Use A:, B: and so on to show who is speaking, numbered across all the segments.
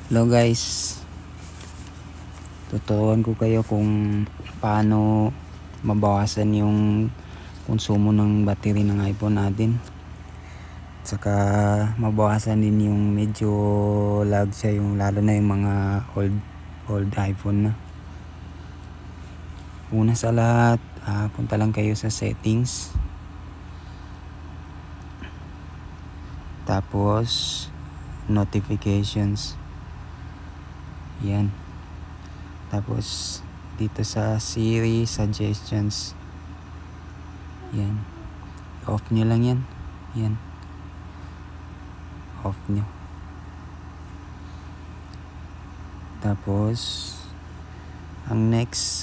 A: Hello guys, tuturuan ko kayo kung paano mabawasan yung konsumo ng battery ng iPhone natin. Saka mabawasan din yung medyo lag siya, yung lalo na yung mga old iPhone na. Una sa lahat, punta lang kayo sa settings. Tapos notifications. Yan. Tapos dito sa Siri suggestions. Yan. Off nyo lang yan. Yan. Off nyo. Tapos ang next,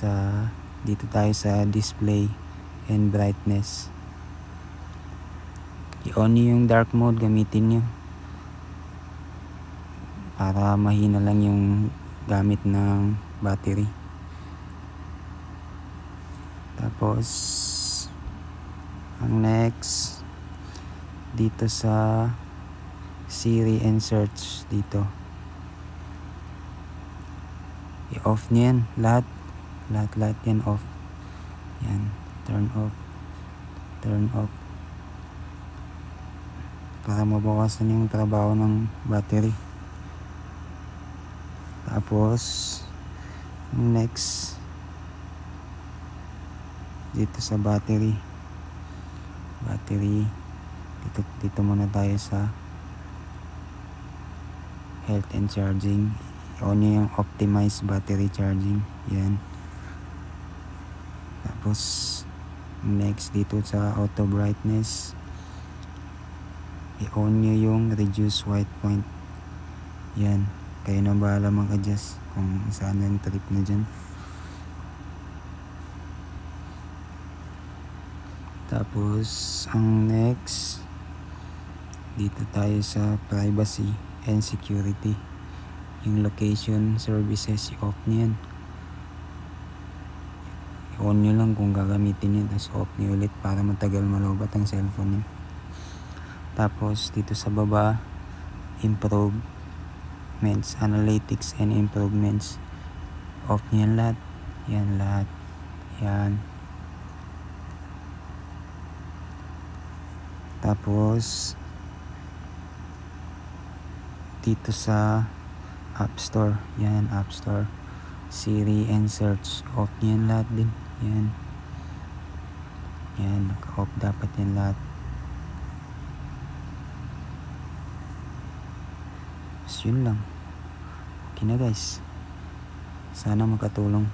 A: dito tayo sa display and brightness. I-on nyo yung dark mode, gamitin nyo para mahina lang yung gamit ng battery. Tapos ang next, dito sa Siri and search, dito i-off nyo yan lahat yan off. Yan, turn off para mabawasan yung trabaho ng battery. Tapos next, dito sa battery dito muna tayo sa health and charging. On nyo yung optimize battery charging. Yan. Tapos next, dito sa auto brightness, i-on nyo yung reduce white point. Yan, kayo na bahala mag-adjust kung saan yung trip na dyan. Tapos ang next, dito tayo sa privacy and security. Yung location services, i-off nyo yan. I-on nyo lang kung gagamitin nyo, tapos off nyo ulit para matagal malobat ang cellphone nyo. Tapos dito sa baba, improvements, analytics and improvements, off nyo yan lahat. Yan lahat. Yan. Tapos dito sa App Store, yan, App Store, Siri and search, off nyo yan lahat din. Yan. Yan, naka-off dapat yan lahat. So yun lang. Okay na guys. Sana makatulong.